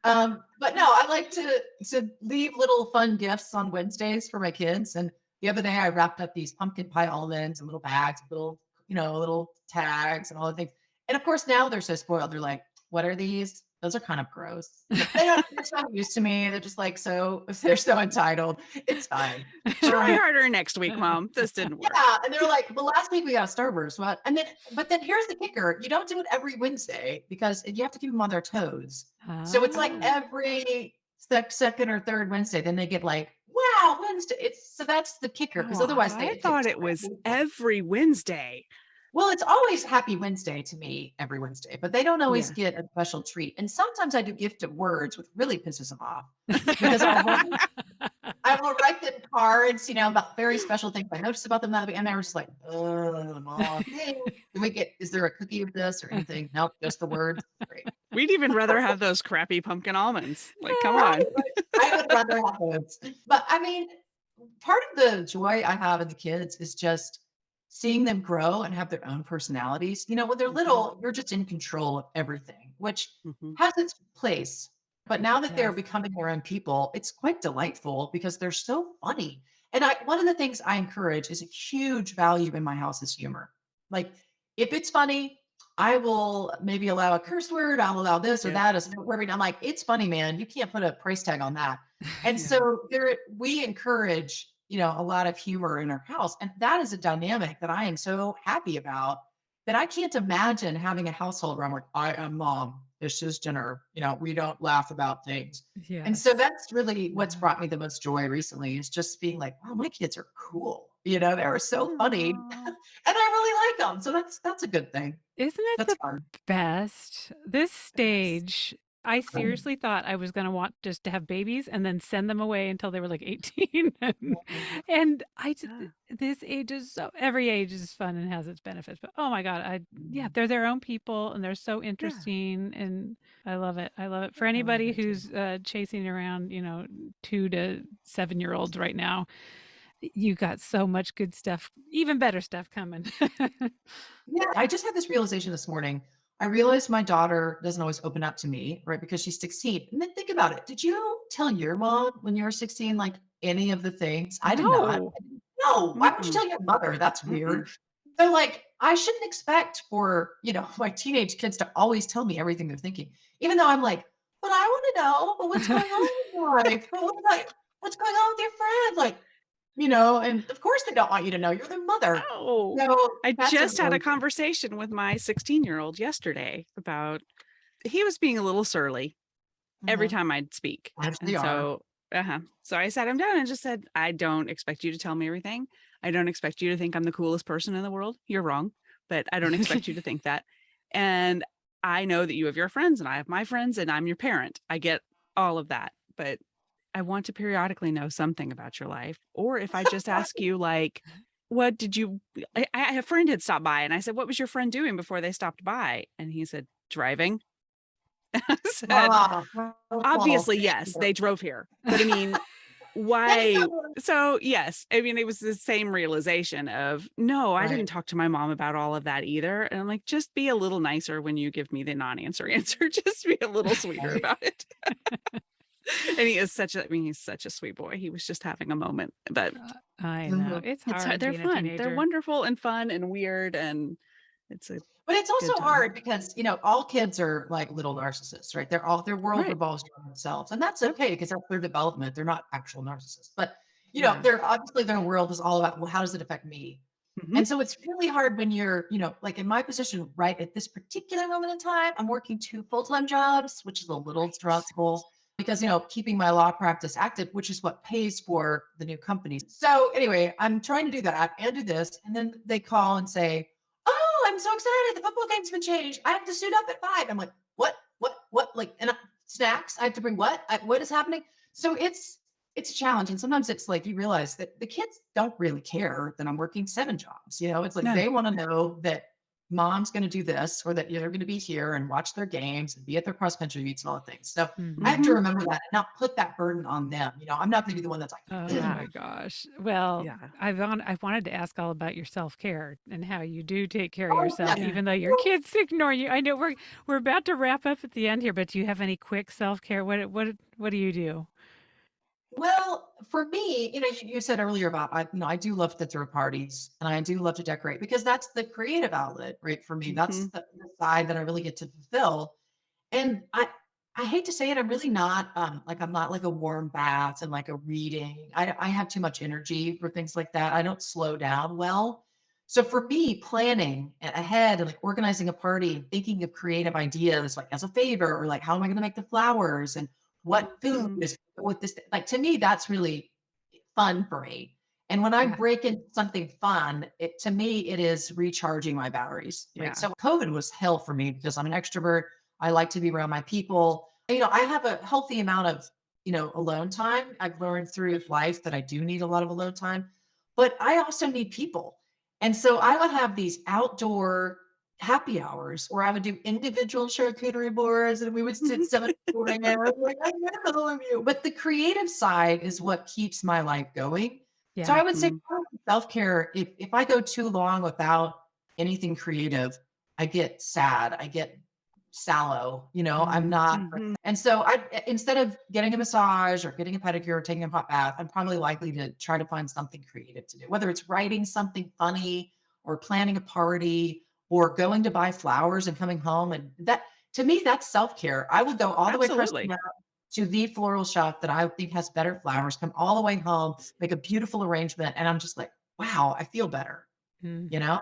But no, I like to leave little fun gifts on Wednesdays for my kids. And the other day I wrapped up these pumpkin pie almonds in little bags, little, little tags and all the things. And of course now they're so spoiled. They're like, what are these? Those are kind of gross. They're not used to me. They're just like, they're so entitled. It's fine. Try harder next week, Mom. This didn't work. Yeah. And they're like, well, last week we got Starburst. What? But then here's the kicker. You don't do it every Wednesday because you have to keep them on their toes. So it's like every second or third Wednesday, then they get like, wow, Wednesday. So that's the kicker. Because otherwise I thought it was every Wednesday. Well, it's always Happy Wednesday to me every Wednesday, but they don't always get a special treat. And sometimes I do gift of words, which really pisses them off because I will write them cards, about very special things I noticed about them that week. And they're just like, oh, Mom, hey, is there a cookie of this or anything? Nope, just the words. Great. We'd even rather have those crappy pumpkin almonds. Like, come on. I would rather have those. But I mean, part of the joy I have in the kids is just seeing them grow and have their own personalities. When they're little, you're just in control of everything, which has its place. But now that they're becoming their own people, it's quite delightful because they're so funny. And one of the things I encourage is a huge value in my house is humor. Like if it's funny, I will maybe allow a curse word. I'll allow this or that as a word. I'm like, it's funny, man. You can't put a price tag on that. And so we encourage a lot of humor in our house. And that is a dynamic that I am so happy about that I can't imagine having a household where I'm like, I am Mom. This is dinner. We don't laugh about things. Yes. And so that's really what's brought me the most joy recently is just being like, wow, my kids are cool. They were so funny and I really like them. So that's a good thing. Isn't it the best? This stage, I seriously thought I was going to want just to have babies and then send them away until they were like 18. And this age is every age is fun and has its benefits, but oh my God, they're their own people and they're so interesting and I love it. I love it. For anybody who's chasing around, 2 to 7-year-olds right now, you got so much good stuff, even better stuff coming. I just had this realization this morning. I realized my daughter doesn't always open up to me, right? Because she's 16. And then think about it. Did you tell your mom when you were 16, like any of the things? I did not. No. Why would you tell your mother? That's weird. So like, I shouldn't expect for, my teenage kids to always tell me everything they're thinking, even though I'm like, but I want to know what's going on in your life. What's going on with your friend? Like, and of course they don't want you to know. You're their mother. Oh, so I just had a conversation with my 16-year-old yesterday about he was being a little surly every time I'd speak. So I sat him down and just said, I don't expect you to tell me everything. I don't expect you to think I'm the coolest person in the world. You're wrong, but I don't expect you to think that. And I know that you have your friends and I have my friends and I'm your parent. I get all of that, but I want to periodically know something about your life. Or if I just ask you, like, what did you, a friend had stopped by and I said, what was your friend doing before they stopped by? And he said, driving. I said, obviously, yes, they drove here. But I mean, why? So yes, I mean, it was the same realization of, no, I didn't talk to my mom about all of that either. And I'm like, just be a little nicer when you give me the non-answer answer. Just be a little sweeter about it. And he's such a sweet boy. He was just having a moment, but I know it's hard. They're fun. They're wonderful and fun and weird. And but it's also hard because, all kids are like little narcissists, right? Their world revolves around themselves and that's okay because that's their development. They're not actual narcissists, but they're obviously their world is all about, well, how does it affect me? And so it's really hard when you're, like in my position, right at this particular moment in time, I'm working 2 full-time jobs, which is a little stressful. Because, keeping my law practice active, which is what pays for the new companies. So anyway, I'm trying to do that and do this. And then they call and say, oh, I'm so excited. The football game's been changed. I have to suit up at 5. I'm like, what? Like, and snacks? I have to bring what? What is happening? So it's a challenge. And sometimes it's like, you realize that the kids don't really care that I'm working 7 jobs. It's like, they want to know that mom's going to do this, or that they're going to be here and watch their games and be at their cross country meets and all the things. So I have to Mhm. remember that and not put that burden on them. I'm not going to be the one that's Oh like, my Yeah. gosh. Well, Yeah. I wanted to ask all about your self-care and how you do take care of oh, yourself, yeah. Yeah. even though your kids ignore you. I know we're about to wrap up at the end here, but do you have any quick self-care? What do you do? Well, for me, you said earlier about I do love to throw parties and I do love to decorate because that's the creative outlet, right? For me, that's Mhm. the side that I really get to fulfill. And I hate to say it, I'm really not like I'm not like a warm bath and like a reading. I have too much energy for things like that. I don't slow down well. So for me, planning ahead and like organizing a party and thinking of creative ideas like as a favor or like how am I going to make the flowers and what food Mhm. is with this, like to me, that's really fun for me. And when I Yeah. break into something fun, to me, it is recharging my batteries, right? Yeah. So COVID was hell for me because I'm an extrovert. I like to be around my people. I have a healthy amount of, alone time. I've learned through life that I do need a lot of alone time, but I also need people. And so I would have these outdoor happy hours where I would do individual charcuterie boards and we would sit 7 a.m. Like, I met all of you. But the creative side is what keeps my life going. So Yeah. I would say Mhm. self-care, if I go too long without anything creative, I get sad. I get sallow, I'm not. Mhm. And so instead of getting a massage or getting a pedicure or taking a hot bath, I'm probably likely to try to find something creative to do, whether it's writing something funny or planning a party or going to buy flowers and coming home. And that to me, that's self-care. I would go all the way across the Absolutely. mountain to the floral shop that I think has better flowers, come all the way home, make a beautiful arrangement. And I'm just like, wow, I feel better, Mm. you know?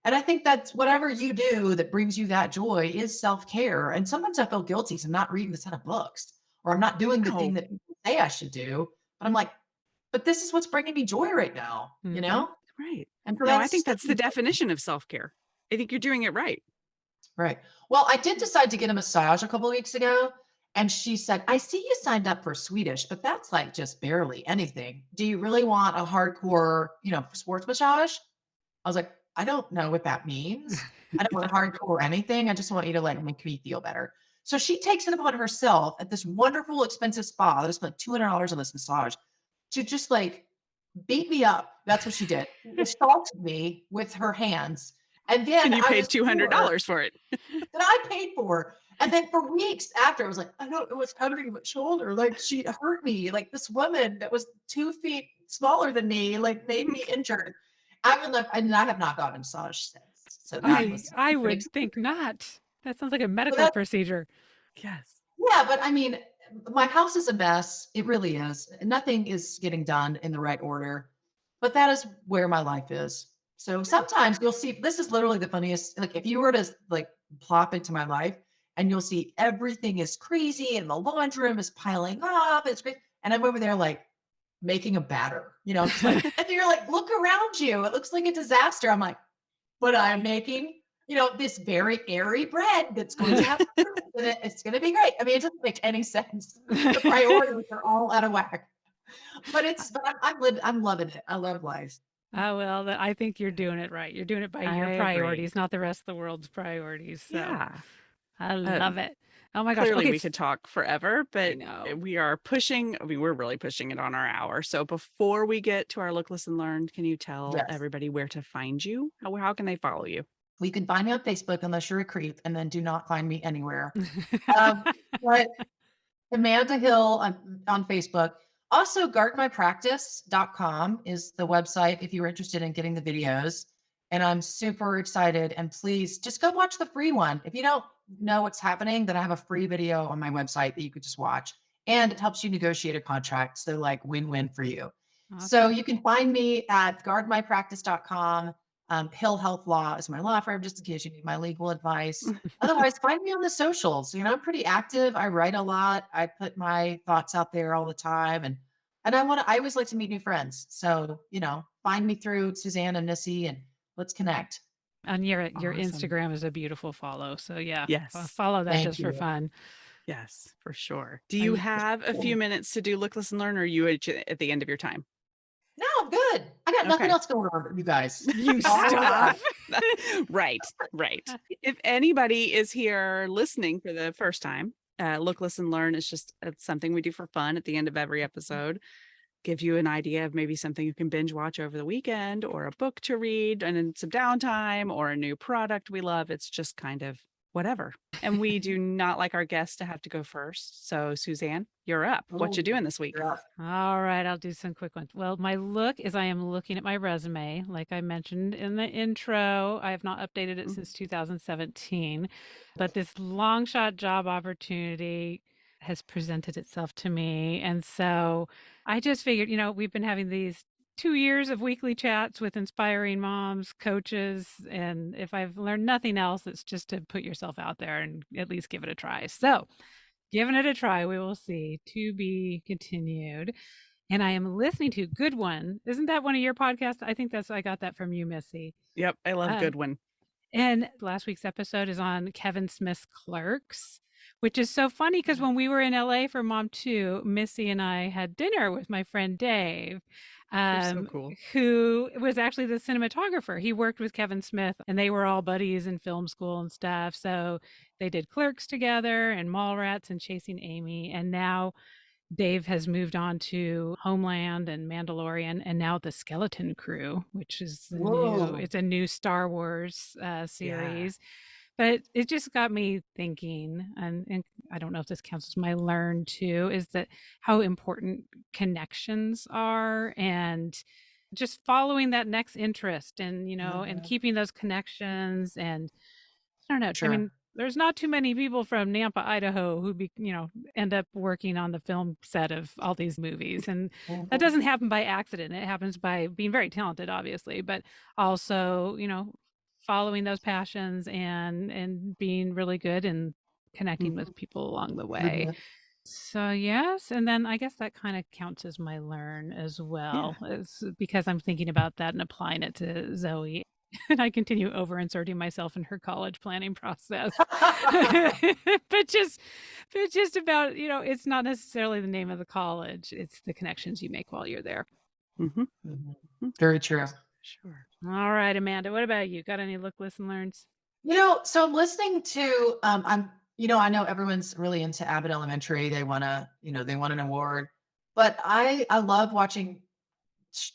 And I think that's whatever you do that brings you that joy is self-care. And sometimes I feel guilty 'cause I'm not reading the set of books or I'm not doing the thing No. that people say I should do. But I'm like, but this is what's bringing me joy right now, Mhm. Right. And so No, I that's think that's the definition of self-care. I think you're doing it right. right. Well, I did decide to get a massage a couple of weeks ago. And she said, I see you signed up for Swedish, but that's like just barely anything. Do you really want a hardcore, sports massage? I was like, I don't know what that means. I don't want hardcore anything. I just want you to like make me feel better. So she takes it upon herself at this wonderful, expensive spa that I spent $200 on this massage to just like beat me up. That's what she did. Assaulted me with her hands. And then And you I paid was sure $200 for it. that I paid for. And then for weeks after, I was like, I don't know what's covering my shoulder. Like she hurt me. Like this woman that was 2 feet smaller than me, like made me injured. I would look, and I have not gotten a massage since. So that was I an would think experience. not. That sounds like a But medical that, procedure. Yes. yeah, but I mean, my house is a mess. It really is. Nothing is getting done in the right order. But that is where my life is. So sometimes you'll see this is literally the funniest. Like if you were to like plop into my life and you'll see everything is crazy and the laundry room is piling up. It's great. And I'm over there like making a batter, just like, and you're like, look around you. It looks like a disaster. I'm like, but I'm making, this very airy bread that's going to have fruit in it. It's going to be great. I mean, it doesn't make any sense. The priorities are all out of whack. But I'm loving it. I love life. Oh, well, I think you're doing it right. You're doing it by I your agree. priorities, not the rest of the world's priorities. So Yeah. I love Um, it. Oh my gosh. Clearly Okay. we could talk forever, I but know. we are pushing, we're really pushing it on our hour. So before we get to our look, listen, learn, can you tell Yes. everybody where to find you? How can they follow you? We can find me on Facebook unless you're a creep, and then do not find me anywhere. Um, but Amanda Hill on Facebook. Also, guardmypractice.com is the website if you're interested in getting the videos. And I'm super excited. And please just go watch the free one. If you don't know what's happening, then I have a free video on my website that you could just watch. And it helps you negotiate a contract. So, like, win-win for you. So, Awesome. you can find me at guardmypractice.com. Hill Health Law is my law firm, just in case you need my legal advice. Otherwise, find me on the socials. I'm pretty active. I write a lot. I put my thoughts out there all the time. And I always like to meet new friends. So, find me through Suzanne and Missy and let's connect. And your Awesome. Instagram is a beautiful follow. So yeah, Yes. follow that Thank just for you. fun. Yes, for sure. Do Are you you, have a few minutes to do look, listen, learn, or are you at the end of your time? No, I'm good. I got nothing Okay. else going on, you guys. You All stop. Right, right. If anybody is here listening for the first time, Look, Listen, Learn is just something we do for fun at the end of every episode. Give you an idea of maybe something you can binge watch over the weekend, or a book to read and then some downtime, or a new product we love. It's just kind of whatever. And we do not like our guests to have to go first. So Suzanne, you're up. What you doing this week? You're up. All right, I'll do some quick ones. Well, my look is I am looking at my resume. Like I mentioned in the intro, I have not updated it Mhm. since 2017, but this long shot job opportunity has presented itself to me. And so I just figured, we've been having these 2 years of weekly chats with inspiring moms, coaches, and if I've learned nothing else, it's just to put yourself out there and at least give it a try. So, giving it a try, we will see. To be continued. And I am listening to Good One. Isn't that one of your podcasts? I think I got that from you, Missy. Yep, I love Um, Goodwin. and last week's episode is on Kevin Smith's Clerks, which is so funny because when we were in LA for Mom 2, Missy and I had dinner with my friend Dave, They're so cool. who was actually the cinematographer. He worked with Kevin Smith and they were all buddies in film school and stuff. So they did Clerks together and Mallrats and Chasing Amy. And now Dave has moved on to Homeland and Mandalorian, and now the Skeleton Crew, which is Whoa. it's a new Star Wars series. But it just got me thinking, and I don't know if this counts as my learn too, is that how important connections are, and just following that next interest, and and keeping those connections. And I don't know. I Sure. mean, there's not too many people from Nampa, Idaho who end up working on the film set of all these movies. And that doesn't happen by accident. It happens by being very talented, obviously, but also, following those passions and being really good and connecting with people along the way. So yes, and then I guess that kind of counts as my learn as well, is because I'm thinking about that and applying it to Zoe. And I continue over inserting myself in her college planning process. but just about, it's not necessarily the name of the college, it's the connections you make while you're there. Very true. Sure. All right, Amanda, what about you? Got any look, listen, learns? So I'm listening to I know everyone's really into Abbott Elementary. They want an award. But I love watching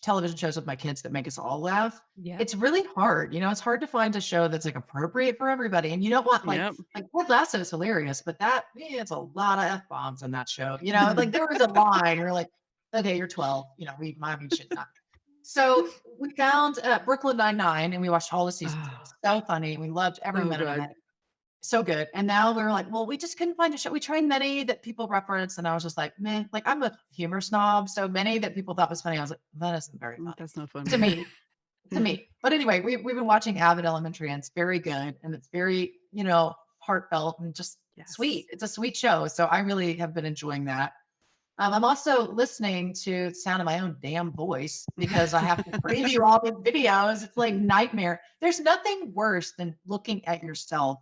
television shows with my kids that make us all laugh. Yeah. It's really hard. It's hard to find a show that's like appropriate for everybody. And you don't want like Ted Lasso is hilarious, but it's a lot of F-bombs on that show. Like there was a line, you're like, okay, you're 12, mommy should not. So we found Brooklyn Nine-Nine and we watched all the seasons. It was so funny. We loved every minute of it. So good. And now we were like, well, we just couldn't find a show. We tried many that people reference. And I was just like, man, like I'm a humor snob. So many that people thought was funny. I was like, that isn't very funny. That's not funny. To me. But anyway, we've been watching Abbott Elementary and it's very good. And it's very, heartfelt and just sweet. It's a sweet show. So I really have been enjoying that. I'm also listening to the sound of my own damn voice because I have to preview all the videos. It's like nightmare. There's nothing worse than looking at yourself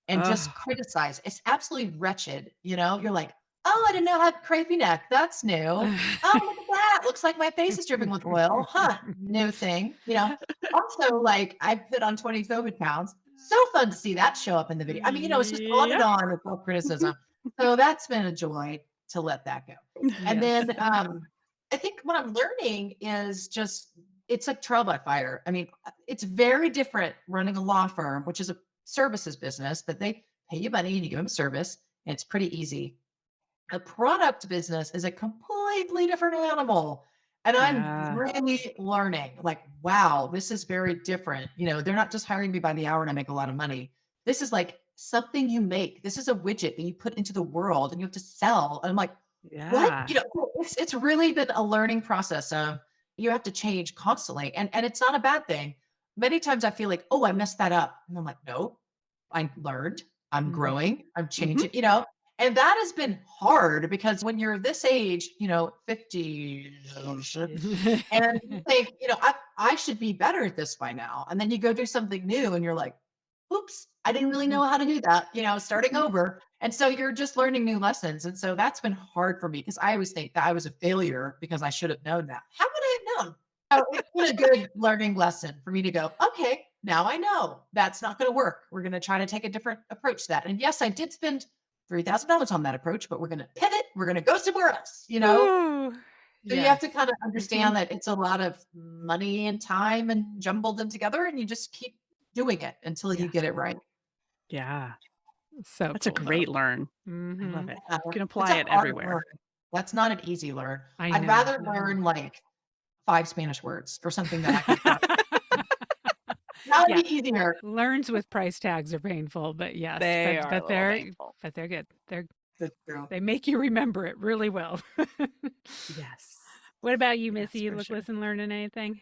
and just criticize. It's absolutely wretched. You're like, oh, I didn't know I had a crepey neck. That's new. Oh, look at that. Looks like my face is dripping with oil. Huh. New thing. Also, like I put on 20 COVID pounds. So fun to see that show up in the video. I mean, it's just on and on with self-criticism. So that's been a joy to let that go. And then I think what I'm learning is it's like trial by fire. I mean, it's very different running a law firm, which is a services business, but they pay you money and you give them service. And it's pretty easy. A product business is a completely different animal. And I'm really learning like, wow, this is very different. They're not just hiring me by the hour and I make a lot of money. This is like something you make. This is a widget that you put into the world and you have to sell. And I'm like, what? It's really been a learning process. You have to change constantly. And it's not a bad thing. Many times I feel like, oh, I messed that up. And I'm like, no, I learned, I'm growing, I'm changing, and that has been hard because when you're this age, 50, and you think, I should be better at this by now. And then you go do something new and you're like, oops, I didn't really know how to do that, starting over. And so you're just learning new lessons. And so that's been hard for me because I always think that I was a failure because I should have known that. How would I have known? So it's been a good learning lesson for me to go, okay, now I know that's not going to work. We're going to try to take a different approach to that. And yes, I did spend $3,000 on that approach, but we're going to pivot. We're going to go somewhere else, Ooh, So you have yes. to kind of understand that it's a lot of money and time and jumble them together, and you just keep doing it until you Yeah. get it right. Yeah. So That's a cool, great though. learn. I Mhm. love it. Yeah, You can it's apply a it hard everywhere. learn. That's not an easy learn. I I'd know. rather learn like 5 Spanish words for something that I can try. That would Yeah. be easier. Learns with price tags are painful, but yes, They are a but little they're painful. but they're good. That's true. They make you remember it really well. Yes. What about you, Yes, Missy? You for look, sure. listen, learning anything?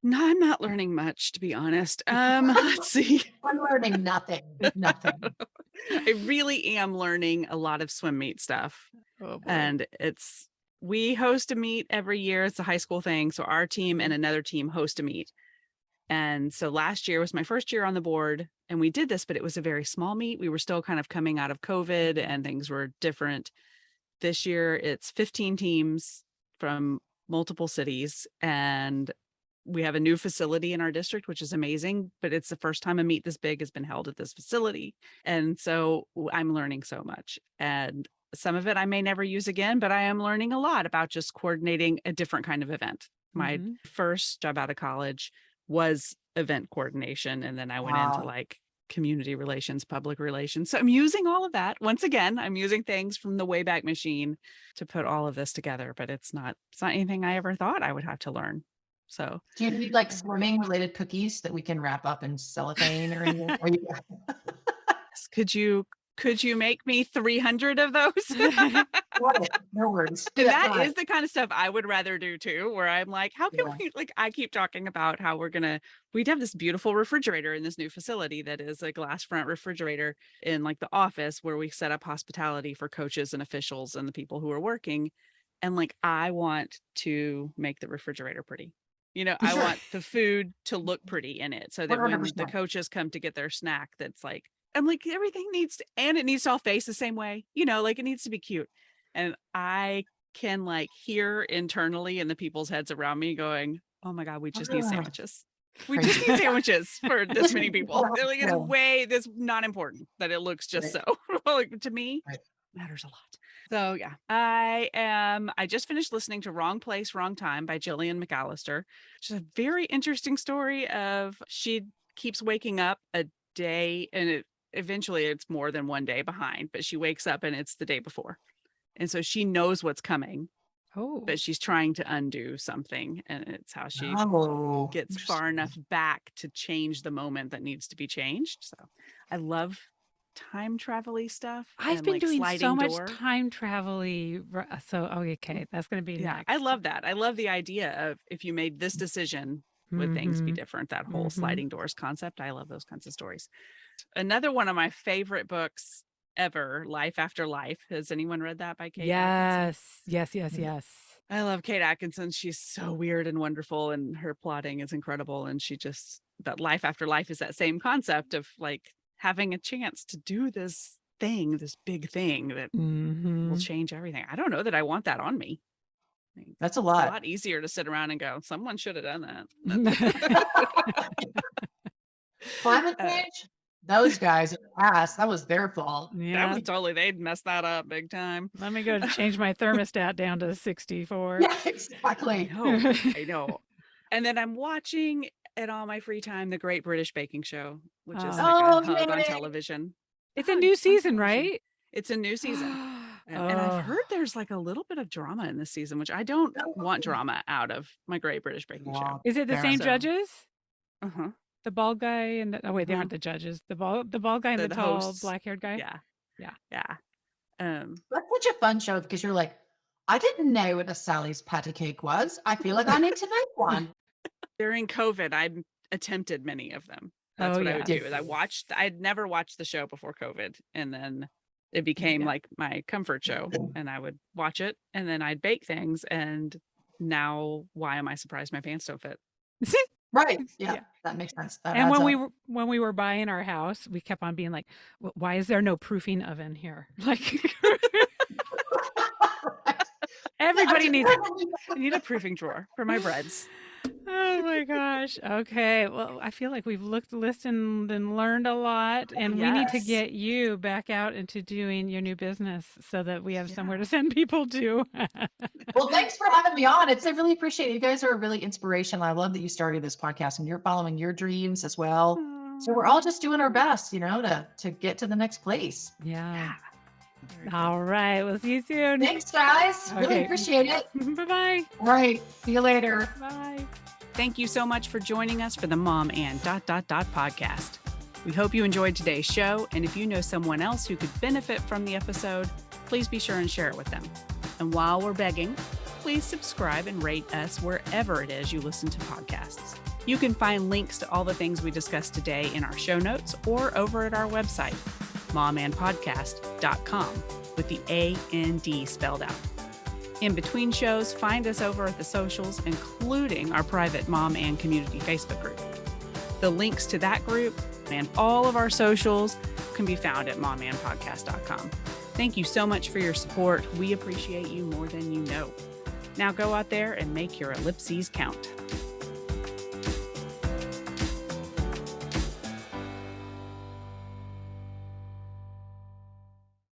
No, I'm not learning much, to be honest. Let's see. I'm learning nothing. Nothing. I really am learning a lot of swim meet stuff. Oh boy. And we host a meet every year. It's a high school thing. So our team and another team host a meet. And so last year was my first year on the board, and we did this, but it was a very small meet. We were still kind of coming out of COVID and things were different. This year it's 15 teams from multiple cities, and we have a new facility in our district, which is amazing, but it's the first time a meet this big has been held at this facility. And so I'm learning so much, and some of it I may never use again, but I am learning a lot about just coordinating a different kind of event. My first job out of college was event coordination. And then I went into like community relations, public relations. So I'm using all of that. Once again, I'm using things from the Wayback Machine to put all of this together, but it's not anything I ever thought I would have to learn. So Do you need like swimming related cookies that we can wrap up in cellophane or anything? Or could you make me 300 of those? no words. And that is the kind of stuff I would rather do too, where I'm like, how can we, like, I keep talking about how we'd have this beautiful refrigerator in this new facility that is a glass front refrigerator in like the office where we set up hospitality for coaches and officials and the people who are working. And like, I want to make the refrigerator pretty. I want the food to look pretty in it so that when the 100%. coaches come to get their snack, that's like, I'm like, everything needs to, and it needs to all face the same way, like it needs to be cute. And I can like hear internally in the people's heads around me going, oh my God, we just need sandwiches. We just need sandwiches for this many people. They're like, that's not important that it looks just so. Like, to me, matters a lot. So yeah, I just finished listening to Wrong Place, Wrong Time by Jillian McAllister, which is a very interesting story of she keeps waking up a day, and eventually it's more than one day behind, but she wakes up and it's the day before. And so she knows what's coming, but she's trying to undo something. And it's how she gets far enough back to change the moment that needs to be changed. So I love time travel-y stuff. I've been doing so much time travel-y. So, okay, that's going to be next. I love that. I love the idea of if you made this decision, would things be different? That whole sliding doors concept. I love those kinds of stories. Another one of my favorite books ever, Life After Life. Has anyone read that by Kate Atkinson? Yes. I love Kate Atkinson. She's so weird and wonderful, and her plotting is incredible. And that Life After Life is that same concept of like having a chance to do this big thing that will change everything. I don't know that I want that on me. That's a lot. It's a lot easier to sit around and go, someone should have done that. Climate change? Those guys in the past, that was their fault. That was totally, they'd messed that up big time. Let me go change my thermostat down to 64. Yeah, exactly. I know. And then I'm watching in all my free time, The Great British Baking Show, which is like a hug on television. It's a new season, right? It's a new season. And I've heard there's like a little bit of drama in this season, which I don't want drama out of my Great British Baking Show. Is it the same judges? Uh-huh. The bald guy and they aren't the judges. The bald guy and the tall hosts. black-haired guy. Yeah. That's such a fun show because you're like, I didn't know what a Sally's patty cake was. I feel like I need to make one. During COVID, I attempted many of them. That's what I would do. I'd never watched the show before COVID, and then it became like my comfort show, and I would watch it, and then I'd bake things, and now why am I surprised my pants don't fit? Right. Yeah, that makes sense. And when we were buying our house, we kept on being like, why is there no proofing oven here? Like everybody needs I need a proofing drawer for my breads. Oh my gosh. Okay. Well, I feel like we've listened, and learned a lot, and we need to Yes. get you back out into doing your new business so that we have somewhere Yeah. to send people to. Well, thanks for having me on. I really appreciate it. You guys are really inspirational. I love that you started this podcast and you're following your dreams as well. So we're all Oh, just doing our best, to get to the next place. Yeah. yeah. Very cool. All right. We'll see you soon. Thanks, guys. Really Okay. appreciate it. Bye-bye. All right. See you later. Bye. Thank you so much for joining us for the Mom and ... podcast. We hope you enjoyed today's show, and if you know someone else who could benefit from the episode, please be sure and share it with them. And while we're begging, please subscribe and rate us wherever it is you listen to podcasts. You can find links to all the things we discussed today in our show notes or over at our website, momandpodcast.com, with the A-N-D spelled out. In between shows, find us over at the socials, including our private Mom and Community Facebook group. The links to that group and all of our socials can be found at momandpodcast.com. Thank you so much for your support. We appreciate you more than you know. Now go out there and make your ellipses count.